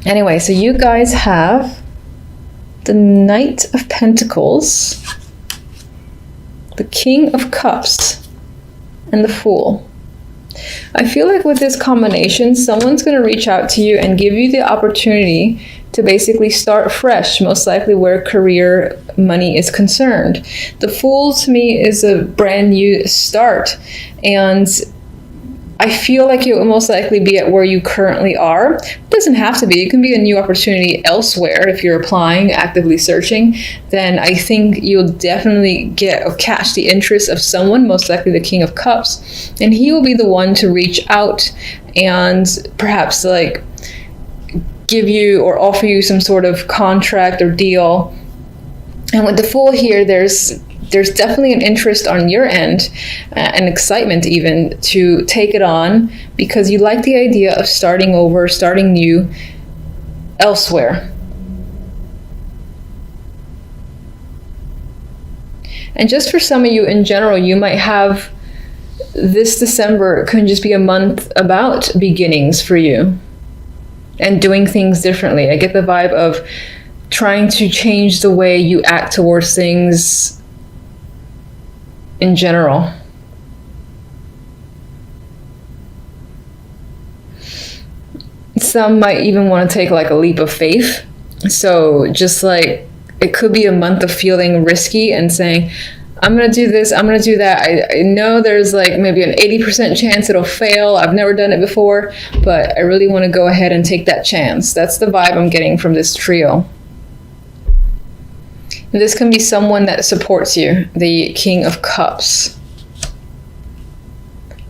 Anyway, so you guys have the Knight of Pentacles, the King of Cups, and the Fool. I feel like with this combination, someone's going to reach out to you and give you the opportunity to basically start fresh, most likely where career money is concerned. The Fool to me is a brand new start, and I feel like you'll most likely be at where you currently are. It doesn't have to be. It can be a new opportunity elsewhere. If you're applying, actively searching, then I think you'll definitely get or catch the interest of someone, most likely the King of Cups, and he will be the one to reach out and perhaps like give you or offer you some sort of contract or deal. And with the Fool here, there's definitely an interest on your end, and excitement even, to take it on because you like the idea of starting over, starting new elsewhere. And just for some of you in general, you might have this December can just be a month about beginnings for you and doing things differently. I get the vibe of trying to change the way you act towards things in general. Some might even want to take like a leap of faith. So just like it could be a month of feeling risky and saying, I'm going to do this, I'm going to do that. I know there's like maybe an 80% chance it'll fail. I've never done it before, but I really want to go ahead and take that chance. That's the vibe I'm getting from this trio. This can be someone that supports you, the King of Cups.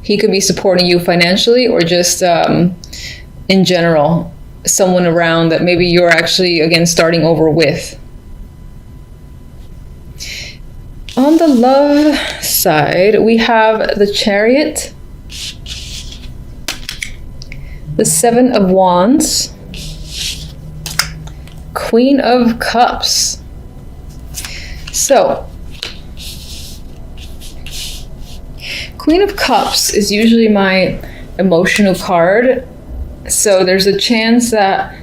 He could be supporting you financially or just in general, someone around that maybe you're actually, again, starting over with. On the love side, we have the Chariot, the Seven of Wands, Queen of Cups. So, Queen of Cups is usually my emotional card. So there's a chance that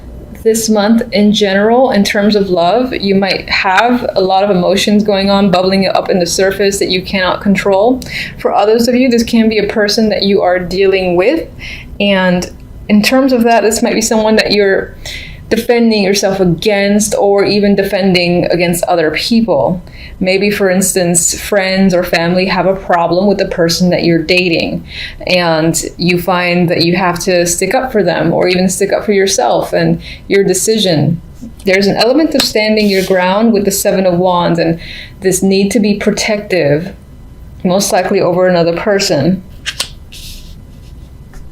this month in general, in terms of love, you might have a lot of emotions going on, bubbling up in the surface that you cannot control. For others of you, this can be a person that you are dealing with. And in terms of that, this might be someone that you're defending yourself against, or even defending against other people. Maybe, for instance, friends or family have a problem with the person that you're dating, and you find that you have to stick up for them, or even stick up for yourself and your decision. There's an element of standing your ground with the Seven of Wands, and this need to be protective, most likely over another person.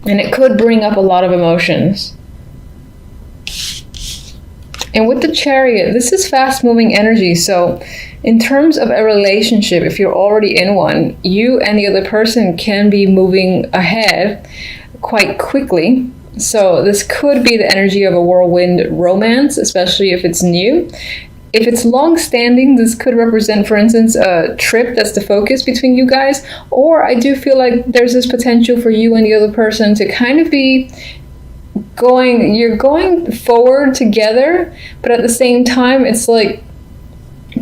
And it could bring up a lot of emotions. And with the Chariot, this is fast-moving energy. So in terms of a relationship, if you're already in one, you and the other person can be moving ahead quite quickly. So this could be the energy of a whirlwind romance, especially if it's new. If it's long-standing, this could represent, for instance, a trip that's the focus between you guys. Or I do feel like there's this potential for you and the other person to kind of be you're going forward together, but at the same time, it's like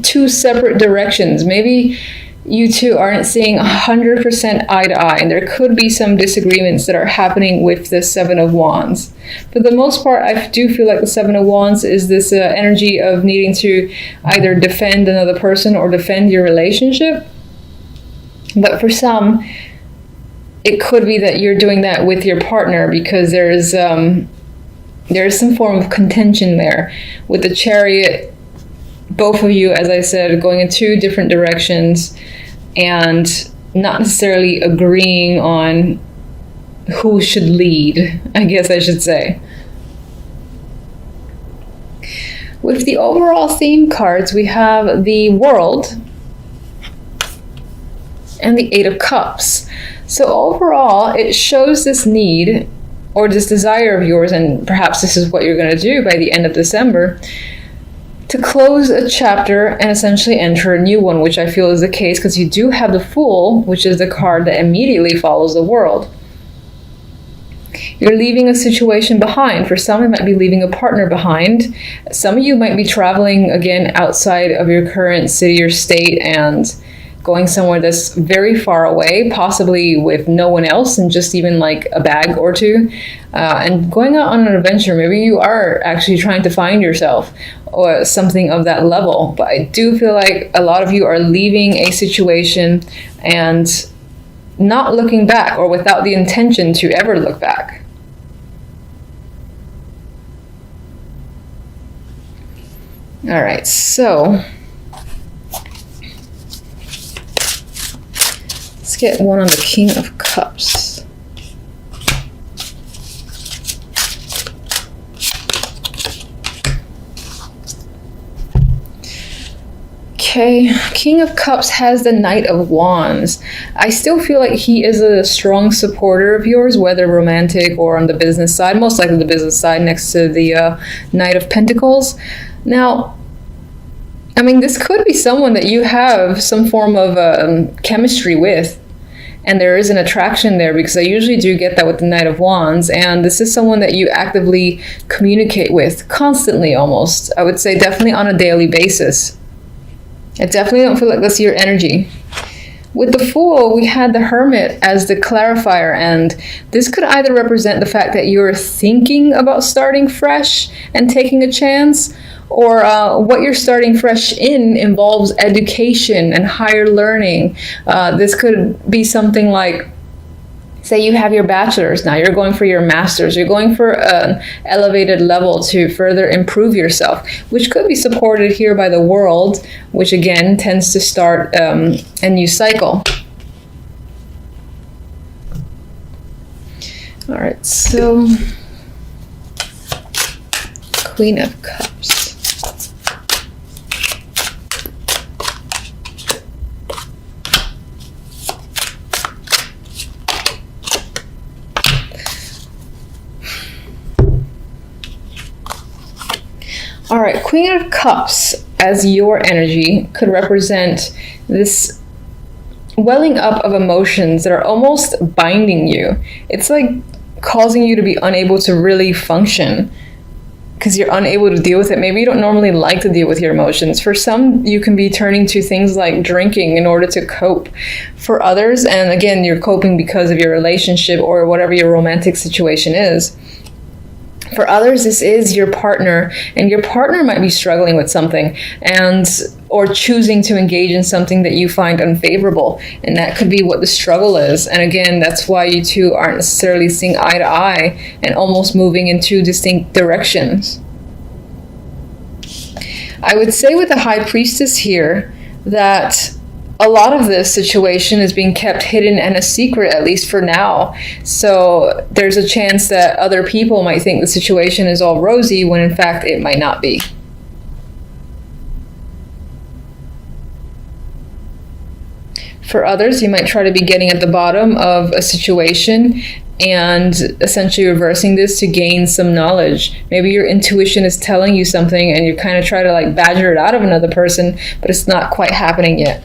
two separate directions. Maybe you two aren't seeing 100% eye to eye, and there could be some disagreements that are happening with the Seven of Wands. For the most part, I do feel like the Seven of Wands is this energy of needing to either defend another person or defend your relationship. But for some, it could be that you're doing that with your partner because there's some form of contention there. With the Chariot, both of you, as I said, going in two different directions and not necessarily agreeing on who should lead, I guess I should say. With the overall theme cards, we have the World and the Eight of Cups. So overall, it shows this need or this desire of yours, and perhaps this is what you're going to do by the end of December, to close a chapter and essentially enter a new one, which I feel is the case because you do have the Fool, which is the card that immediately follows the World. You're leaving a situation behind. For some, it might be leaving a partner behind. Some of you might be traveling, again, outside of your current city or state and going somewhere that's very far away, possibly with no one else and just even like a bag or two, and going out on an adventure. Maybe you are actually trying to find yourself or something of that level. But I do feel like a lot of you are leaving a situation and not looking back, or without the intention to ever look back. All right, so let's get one on the King of Cups. Okay, King of Cups has the Knight of Wands. I still feel like he is a strong supporter of yours, whether romantic or on the business side, most likely the business side next to the Knight of Pentacles. Now, I mean, this could be someone that you have some form of chemistry with, and there is an attraction there, because I usually do get that with the Knight of Wands, and this is someone that you actively communicate with constantly, almost. I would say definitely on a daily basis. I definitely don't feel like that's your energy. With the Fool, we had the Hermit as the clarifier, and this could either represent the fact that you're thinking about starting fresh and taking a chance, or what you're starting fresh in involves education and higher learning. This could be something like, say you have your bachelor's, now you're going for your master's, you're going for an elevated level to further improve yourself, which could be supported here by the World, which again tends to start a new cycle. All right, so Queen of Cups. All right, Queen of Cups as your energy could represent this welling up of emotions that are almost binding you. It's like causing you to be unable to really function because you're unable to deal with it. Maybe you don't normally like to deal with your emotions. For some, you can be turning to things like drinking in order to cope. For others, and again, you're coping because of your relationship or whatever your romantic situation is. For others, this is your partner, and your partner might be struggling with something or choosing to engage in something that you find unfavorable, and that could be what the struggle is. And again, that's why you two aren't necessarily seeing eye to eye and almost moving in two distinct directions. I would say with the High Priestess here that a lot of this situation is being kept hidden and a secret, at least for now. So there's a chance that other people might think the situation is all rosy when in fact it might not be. For others, you might try to be getting at the bottom of a situation and essentially reversing this to gain some knowledge. Maybe your intuition is telling you something and you kind of try to like badger it out of another person, but it's not quite happening yet.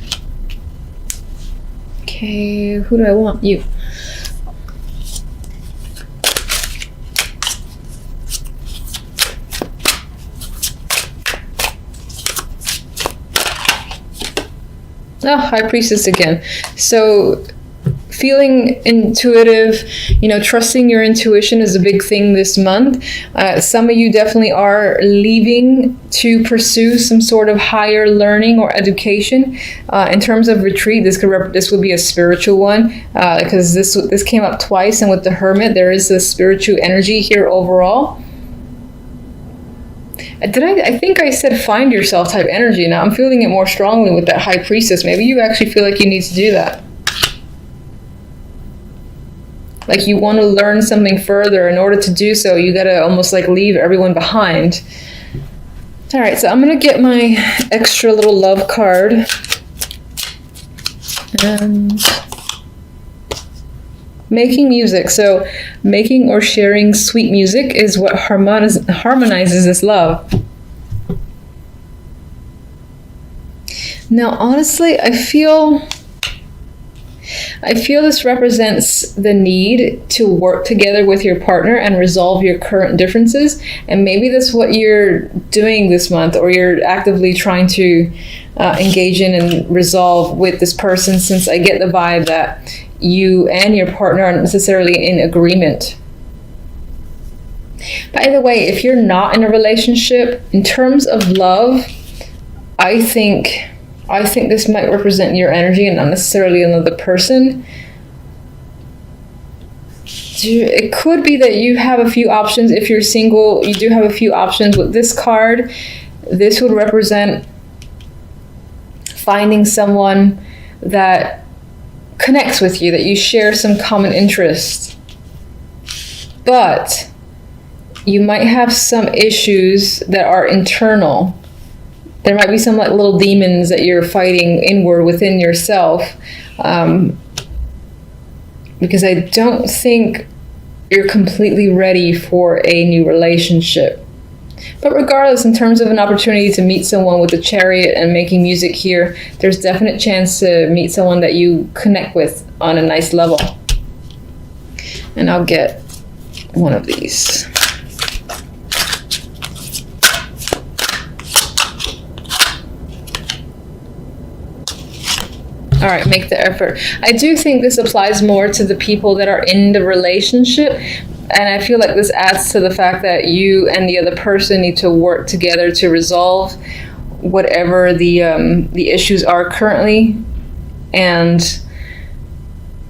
Okay, who do I want? You. Oh, High Priestess again. So feeling intuitive, trusting your intuition is a big thing this month. Some of you definitely are leaving to pursue some sort of higher learning or education. In terms of retreat, this would be a spiritual one, because this came up twice, and with the Hermit, there is a spiritual energy here overall. I think I said find yourself type energy. Now I'm feeling it more strongly with that High Priestess. Maybe you actually feel like you need to do that. Like you want to learn something further. In order to do so, you gotta almost like leave everyone behind. All right, so I'm gonna get my extra little love card. And making music. So making or sharing sweet music is what harmonizes this love. Now, honestly, I feel I feel this represents the need to work together with your partner and resolve your current differences. And maybe that's what you're doing this month, or you're actively trying to engage in and resolve with this person, since I get the vibe that you and your partner aren't necessarily in agreement. By the way, if you're not in a relationship, in terms of love, I think this might represent your energy and not necessarily another person. It could be that you have a few options. If you're single, you do have a few options. With this card, this would represent finding someone that connects with you, that you share some common interests. But you might have some issues that are internal. There might be some like little demons that you're fighting inward within yourself, because I don't think you're completely ready for a new relationship. But regardless, in terms of an opportunity to meet someone with the Chariot and making music here, there's definite chance to meet someone that you connect with on a nice level. And I'll get one of these. All right, make the effort. I do think this applies more to the people that are in the relationship. And I feel like this adds to the fact that you and the other person need to work together to resolve whatever the issues are currently. And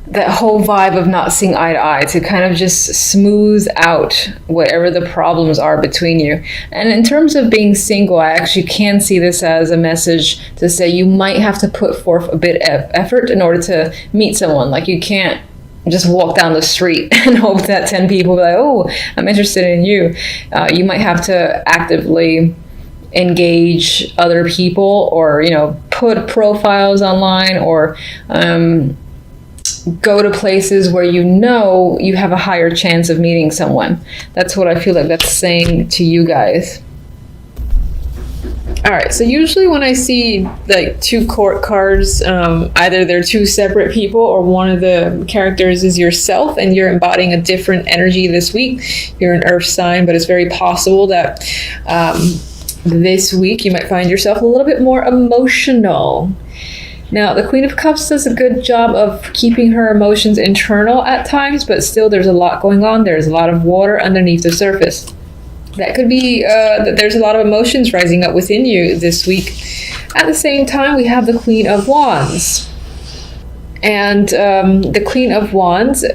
that whole vibe of not seeing eye to eye, to kind of just smooth out whatever the problems are between you. And in terms of being single, I actually can see this as a message to say you might have to put forth a bit of effort in order to meet someone. Like, you can't just walk down the street and hope that 10 people be like, oh, I'm interested in you. You might have to actively engage other people, or, you know, put profiles online, or go to places where you know you have a higher chance of meeting someone. That's what I feel like that's saying to you guys. All right, so usually when I see like two court cards, either they're two separate people, or one of the characters is yourself and you're embodying a different energy this week. You're an earth sign, but it's very possible that this week you might find yourself a little bit more emotional. Now, the Queen of Cups does a good job of keeping her emotions internal at times, but still there's a lot going on. There's a lot of water underneath the surface. That could be that there's a lot of emotions rising up within you this week. At the same time, we have the Queen of Wands. And the Queen of Wands,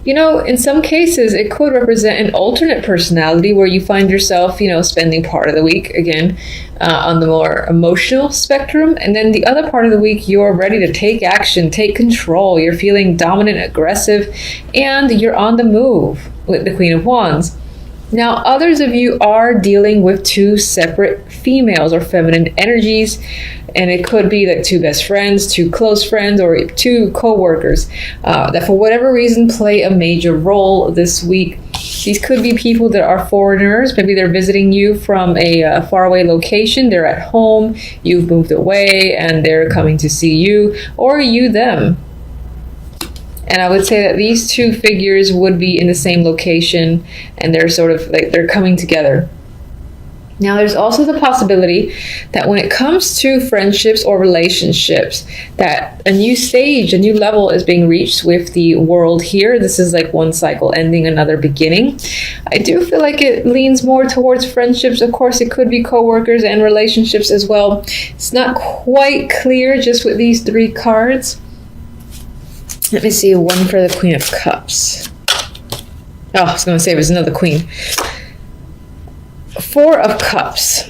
you know, in some cases, it could represent an alternate personality where you find yourself, you know, spending part of the week, again, on the more emotional spectrum. And then the other part of the week, you're ready to take action, take control. You're feeling dominant, aggressive, and you're on the move with the Queen of Wands. Now, others of you are dealing with two separate females or feminine energies, and it could be like two best friends, two close friends, or two co-workers that for whatever reason play a major role this week. These could be people that are foreigners. Maybe they're visiting you from a faraway location. They're at home, you've moved away, and they're coming to see you, or you them. And I would say that these two figures would be in the same location, and they're sort of like they're coming together. Now, there's also the possibility that when it comes to friendships or relationships, that a new stage, a new level is being reached with the world here. This is like one cycle ending, another beginning. I do feel like it leans more towards friendships. Of course, it could be coworkers and relationships as well. It's not quite clear just with these three cards. Let me see, one for the Queen of Cups. Oh, I was going to say it was another queen. Four of Cups.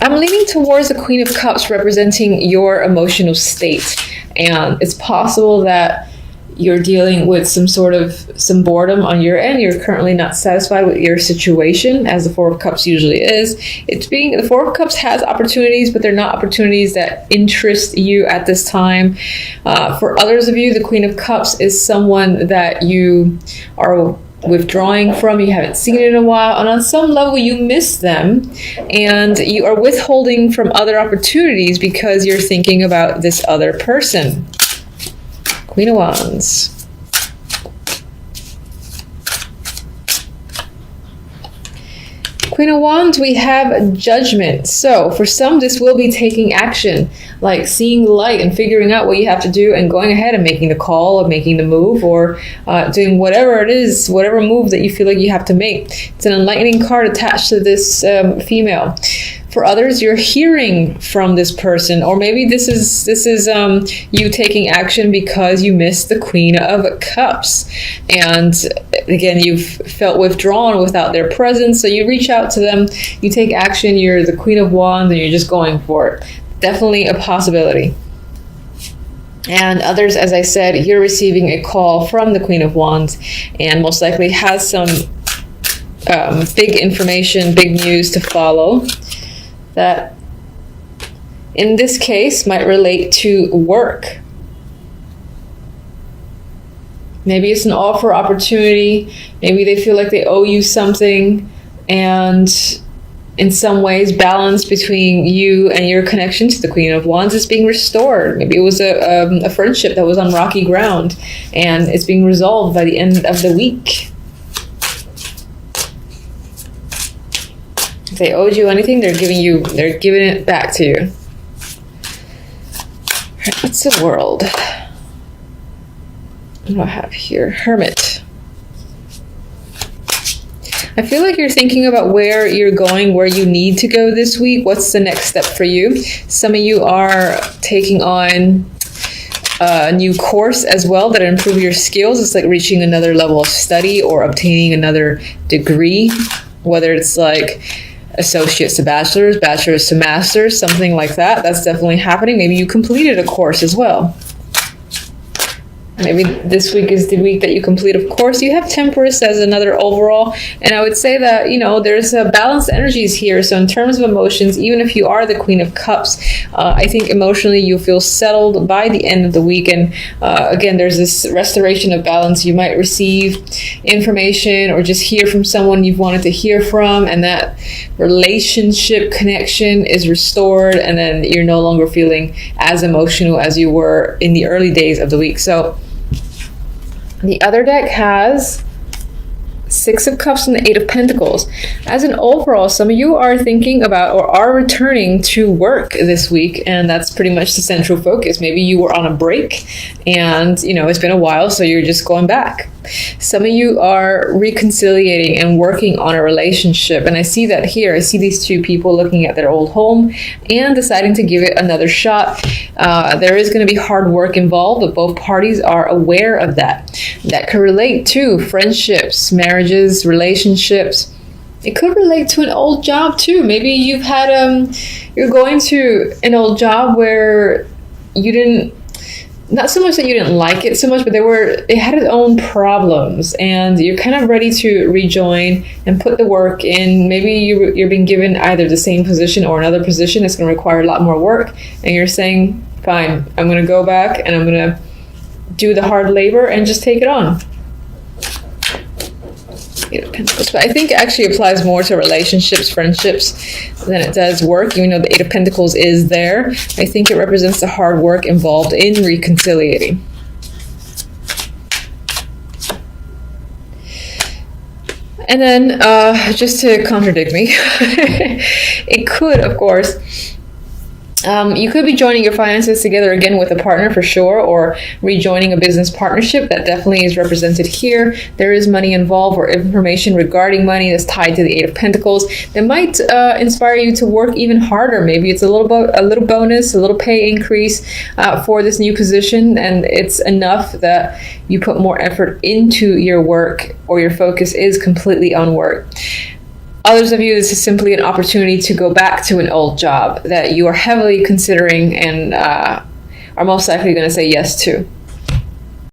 I'm leaning towards the Queen of Cups representing your emotional state. And it's possible that you're dealing with some boredom on your end. You're currently not satisfied with your situation, as the Four of Cups usually is. The Four of Cups has opportunities, but they're not opportunities that interest you at this time. For others of you, the Queen of Cups is someone that you are withdrawing from, you haven't seen it in a while, and on some level you miss them, and you are withholding from other opportunities because you're thinking about this other person. Queen of Wands. Queen of Wands, we have Judgment. So for some, this will be taking action, like seeing the light and figuring out what you have to do and going ahead and making the call or making the move, or doing whatever it is, whatever move that you feel like you have to make. It's an enlightening card attached to this female. For others, you're hearing from this person, or maybe this is you taking action because you missed the Queen of Cups, and again, you've felt withdrawn without their presence. So you reach out to them, you take action. You're the Queen of Wands, and you're just going for it. Definitely a possibility. And others, as I said, you're receiving a call from the Queen of Wands, and most likely has some big information, big news to follow, that in this case might relate to work. Maybe it's an offer opportunity. Maybe they feel like they owe you something, and in some ways balance between you and your connection to the Queen of Wands is being restored. Maybe it was a friendship that was on rocky ground, and it's being resolved by the end of the week. If they owed you anything, they're giving it back to you. What's the World? What do I have here? Hermit. I feel like you're thinking about where you're going, where you need to go this week. What's the next step for you? Some of you are taking on a new course as well that improve your skills. It's like reaching another level of study or obtaining another degree, whether it's like associates to bachelor's, bachelor's to master's, something like that. That's definitely happening. Maybe you completed a course as well. Maybe this week is the week that you complete. Of course, you have Temperance as another overall. And I would say that, there's a balanced energies here. So in terms of emotions, even if you are the Queen of Cups, I think emotionally you feel settled by the end of the week. And again, there's this restoration of balance. You might receive information or just hear from someone you've wanted to hear from, and that relationship connection is restored. And then you're no longer feeling as emotional as you were in the early days of the week. So the other deck has Six of Cups and the Eight of Pentacles. As an overall, some of you are thinking about or are returning to work this week, and that's pretty much the central focus. Maybe you were on a break and, it's been a while, so you're just going back. Some of you are reconciliating and working on a relationship, and I see that here. I see these two people looking at their old home and deciding to give it another shot. There is going to be hard work involved, but both parties are aware of that. That could relate to friendships, marriages, relationships. It could relate to an old job too. Maybe you've had you're going to an old job where you didn't, not so much that you didn't like it so much, but it had its own problems, and you're kind of ready to rejoin and put the work in. Maybe you're being given either the same position or another position that's going to require a lot more work, and you're saying, fine, I'm going to go back and I'm going to do the hard labor and just take it on. Eight of Pentacles. But I think it actually applies more to relationships, friendships, than it does work. Even though the Eight of Pentacles is there, I think it represents the hard work involved in reconciliating. And then, just to contradict me, it could, of course, you could be joining your finances together again with a partner for sure, or rejoining a business partnership. That definitely is represented here. There is money involved or information regarding money that's tied to the Eight of Pentacles that might inspire you to work even harder. Maybe it's a little bonus, a little pay increase for this new position, and it's enough that you put more effort into your work, or your focus is completely on work. Others of you, this is simply an opportunity to go back to an old job that you are heavily considering and are most likely going to say yes to.